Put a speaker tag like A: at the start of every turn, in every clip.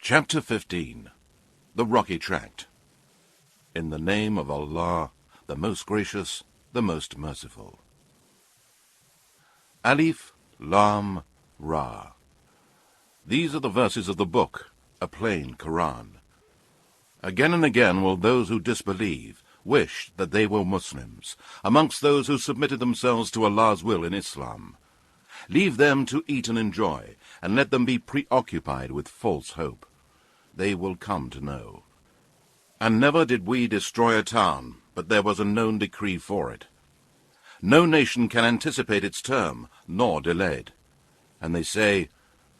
A: Chapter 15. The Rocky Tract. In the name of Allah, the most gracious, the most merciful. Alif, Lam, Ra. These are the verses of the book, a plain Quran. Again and again will those who disbelieve wish that they were Muslims, amongst those who submitted themselves to Allah's will in Islam. Leave them to eat and enjoy, and let them be preoccupied with false hope. They will come to know. And never did we destroy a town, but there was a known decree for it. No nation can anticipate its term, nor delay it. And they say,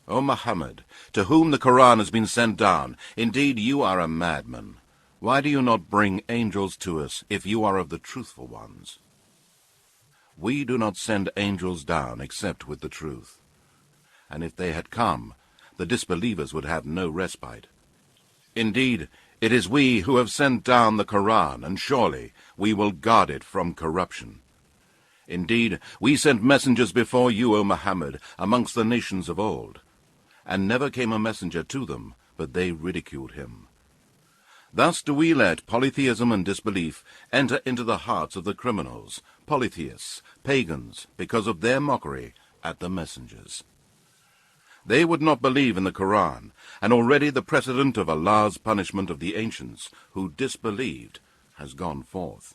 A: O Muhammad, to whom the Quran has been sent down, indeed you are a madman. Why do you not bring angels to us, if you are of the truthful ones? We do not send angels down except with the truth. And if they had come, the disbelievers would have no respite. Indeed, it is we who have sent down the Quran, and surely we will guard it from corruption. Indeed, we sent messengers before you, O Muhammad, amongst the nations of old. And never came a messenger to them, but they ridiculed him. Thus do we let polytheism and disbelief enter into the hearts of the criminals, polytheists, pagans, because of their mockery at the messengers. They would not believe in the Quran, and already the precedent of Allah's punishment of the ancients, who disbelieved, has gone forth.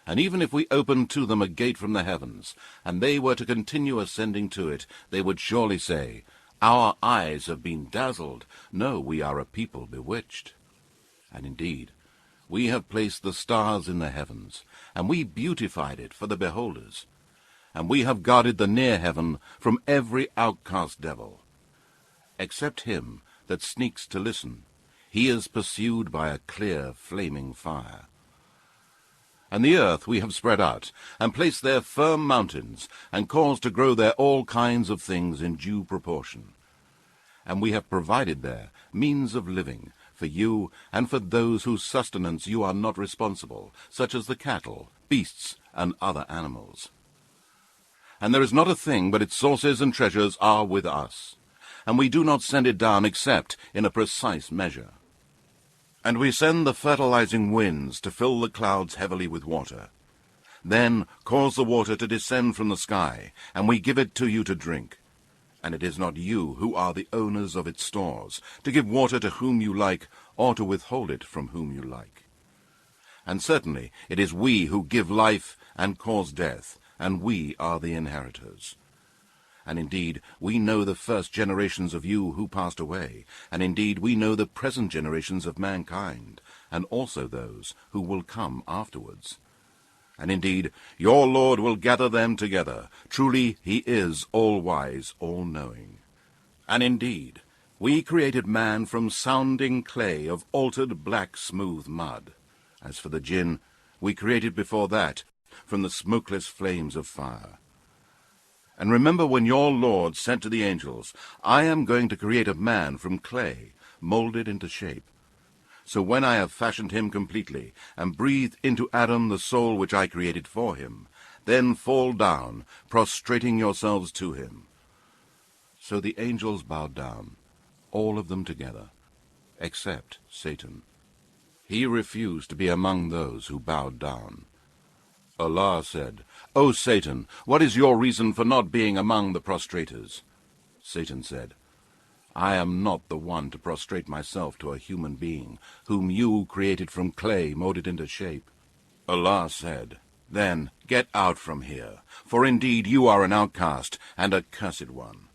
A: And even if we opened to them a gate from the heavens, and they were to continue ascending to it, they would surely say, Our eyes have been dazzled. No, we are a people bewitched. And indeed, we have placed the stars in the heavens, and we beautified it for the beholders. And we have guarded the near heaven from every outcast devil. Except him that sneaks to listen, he is pursued by a clear, flaming fire. And the earth we have spread out, and placed there firm mountains, and caused to grow there all kinds of things in due proportion. And we have provided there means of living, for you and for those whose sustenance you are not responsible, such as the cattle, beasts, and other animals. And there is not a thing but its sources and treasures are with us, and we do not send it down except in a precise measure. And we send the fertilizing winds to fill the clouds heavily with water. Then cause the water to descend from the sky, and we give it to you to drink. And it is not you who are the owners of its stores, to give water to whom you like, or to withhold it from whom you like. And certainly it is we who give life and cause death, and we are the inheritors. And indeed, we know the first generations of you who passed away, and indeed we know the present generations of mankind, and also those who will come afterwards. And indeed, your Lord will gather them together. Truly, he is all-wise, all-knowing. And indeed, we created man from sounding clay of altered black smooth mud. As for the jinn, we created before that from the smokeless flames of fire. And remember when your Lord said to the angels, I am going to create a man from clay, molded into shape. So when I have fashioned him completely, and breathed into Adam the soul which I created for him, then fall down, prostrating yourselves to him. So the angels bowed down, all of them together, except Satan. He refused to be among those who bowed down. Allah said, O Satan, what is your reason for not being among the prostrators? Satan said, I am not the one to prostrate myself to a human being, whom you created from clay molded into shape. Allah said, Then get out from here, for indeed you are an outcast and a cursed one.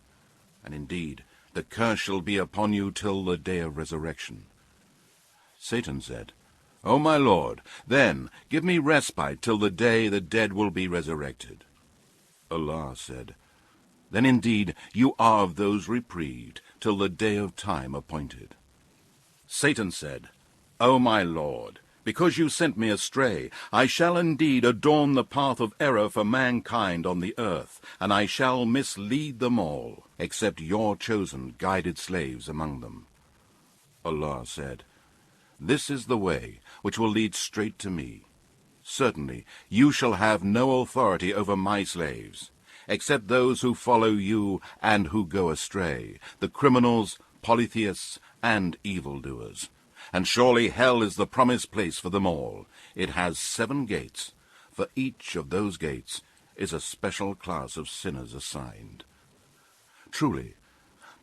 A: And indeed, the curse shall be upon you till the day of resurrection. Satan said, O my Lord, then give me respite till the day the dead will be resurrected. Allah said, Then indeed you are of those reprieved till the day of time appointed. Satan said, O my Lord, because you sent me astray, I shall indeed adorn the path of error for mankind on the earth, and I shall mislead them all, except your chosen guided slaves among them. Allah said, This is the way which will lead straight to me. Certainly you shall have no authority over my slaves, except those who follow you and who go astray, the criminals, polytheists and evildoers. And surely hell is the promised place for them all. It has 7 gates. For each of those gates is a special class of sinners assigned. Truly,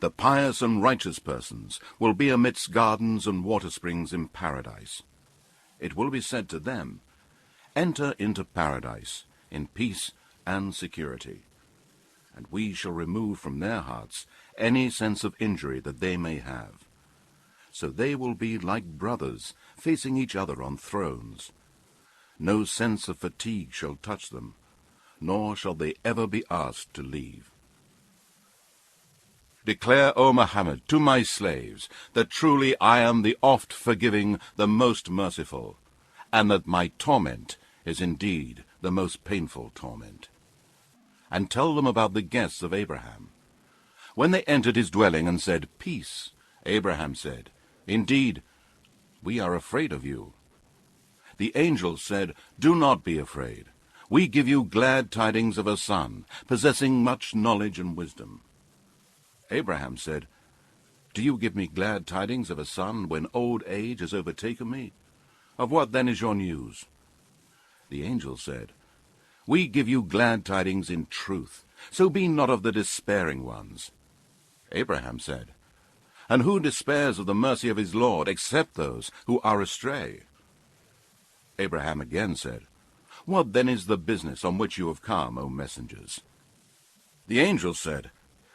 A: the pious and righteous persons will be amidst gardens and water springs in paradise. It will be said to them, "Enter into paradise in peace and security." And we shall remove from their hearts any sense of injury that they may have. So they will be like brothers, facing each other on thrones. No sense of fatigue shall touch them, nor shall they ever be asked to leave. Declare, O Muhammad, to my slaves, that truly I am the oft-forgiving, the most merciful, and that my torment is indeed the most painful torment. And tell them about the guests of Abraham. When they entered his dwelling and said, "Peace," Abraham said, "Indeed, we are afraid of you." The angels said, "Do not be afraid. We give you glad tidings of a son, possessing much knowledge and wisdom." Abraham said, "Do you give me glad tidings of a son when old age has overtaken me? Of what then is your news?" The angel said, "We give you glad tidings in truth, so be not of the despairing ones." Abraham said, "And who despairs of the mercy of his Lord, except those who are astray?" Abraham again said, "What then is the business on which you have come, O messengers?" The angel said,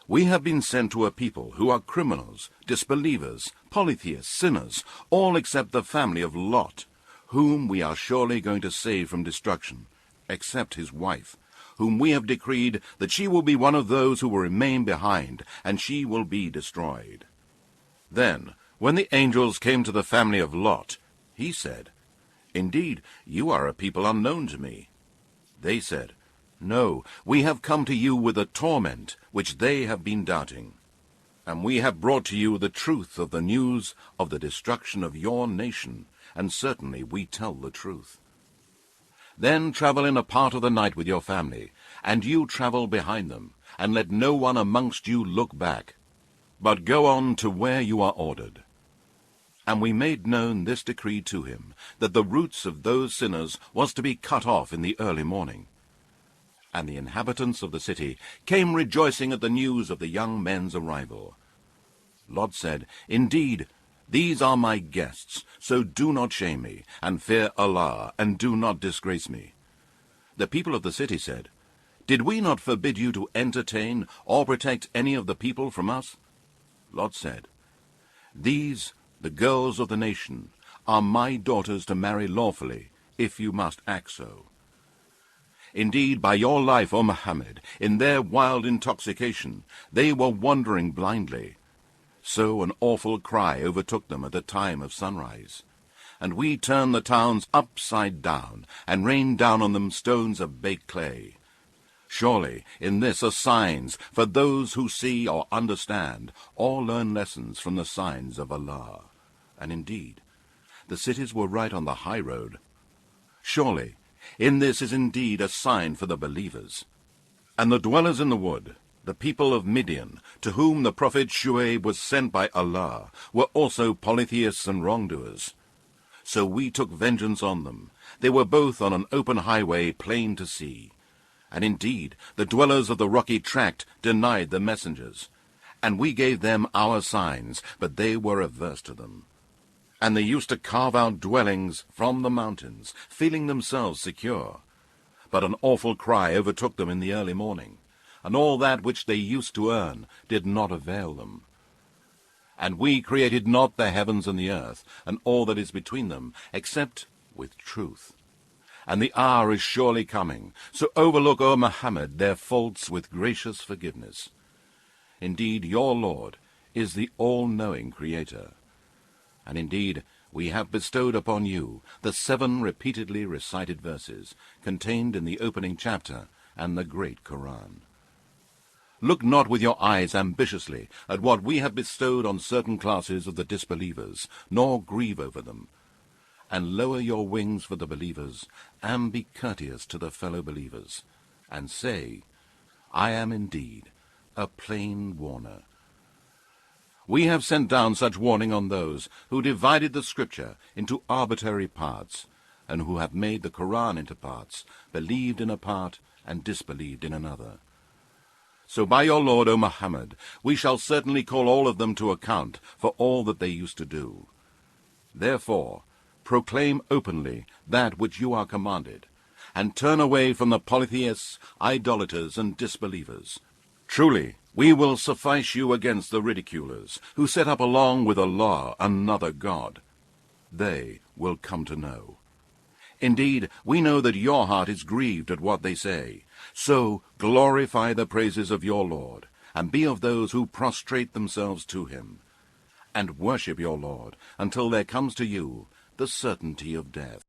A: "We have been sent to a people who are criminals, disbelievers, polytheists, sinners, all except the family of Lot, whom we are surely going to save from destruction, except his wife, whom we have decreed that she will be one of those who will remain behind, and she will be destroyed." Then, when the angels came to the family of Lot, he said, "Indeed, you are a people unknown to me." They said, "No, we have come to you with a torment which they have been doubting. And we have brought to you the truth of the news of the destruction of your nation, and certainly we tell the truth. Then travel in a part of the night with your family, and you travel behind them, and let no one amongst you look back, but go on to where you are ordered." And we made known this decree to him, that the roots of those sinners was to be cut off in the early morning. And the inhabitants of the city came rejoicing at the news of the young men's arrival. Lot said, "Indeed, these are my guests, so do not shame me, and fear Allah, and do not disgrace me." The people of the city said, "Did we not forbid you to entertain or protect any of the people from us?" Lot said, "These, the girls of the nation, are my daughters to marry lawfully, if you must act so. Indeed, by your life, O Muhammad, in their wild intoxication, they were wandering blindly. So an awful cry overtook them at the time of sunrise. And we turned the towns upside down, and rained down on them stones of baked clay. Surely in this are signs for those who see or understand, or learn lessons from the signs of Allah. And indeed, the cities were right on the high road. Surely in this is indeed a sign for the believers." And the dwellers in the wood, the people of Midian, to whom the prophet Shu'aib was sent by Allah, were also polytheists and wrongdoers. So we took vengeance on them. They were both on an open highway, plain to see. And indeed, the dwellers of the rocky tract denied the messengers. And we gave them our signs, but they were averse to them. And they used to carve out dwellings from the mountains, feeling themselves secure. But an awful cry overtook them in the early morning, and all that which they used to earn did not avail them. And we created not the heavens and the earth, and all that is between them, except with truth. And the hour is surely coming, so overlook, O Muhammad, their faults with gracious forgiveness. Indeed, your Lord is the all-knowing Creator. And indeed, we have bestowed upon you the 7 repeatedly recited verses contained in the opening chapter and the great Quran. Look not with your eyes ambitiously at what we have bestowed on certain classes of the disbelievers, nor grieve over them. And lower your wings for the believers, and be courteous to the fellow believers, and say, I am indeed a plain warner. We have sent down such warning on those who divided the Scripture into arbitrary parts, and who have made the Quran into parts, believed in a part, and disbelieved in another. So by your Lord, O Muhammad, we shall certainly call all of them to account for all that they used to do. Therefore, proclaim openly that which you are commanded, and turn away from the polytheists, idolaters, and disbelievers. Truly, we will suffice you against the ridiculers, who set up along with Allah another God. They will come to know. Indeed, we know that your heart is grieved at what they say. So glorify the praises of your Lord, and be of those who prostrate themselves to him, and worship your Lord until there comes to you the certainty of death.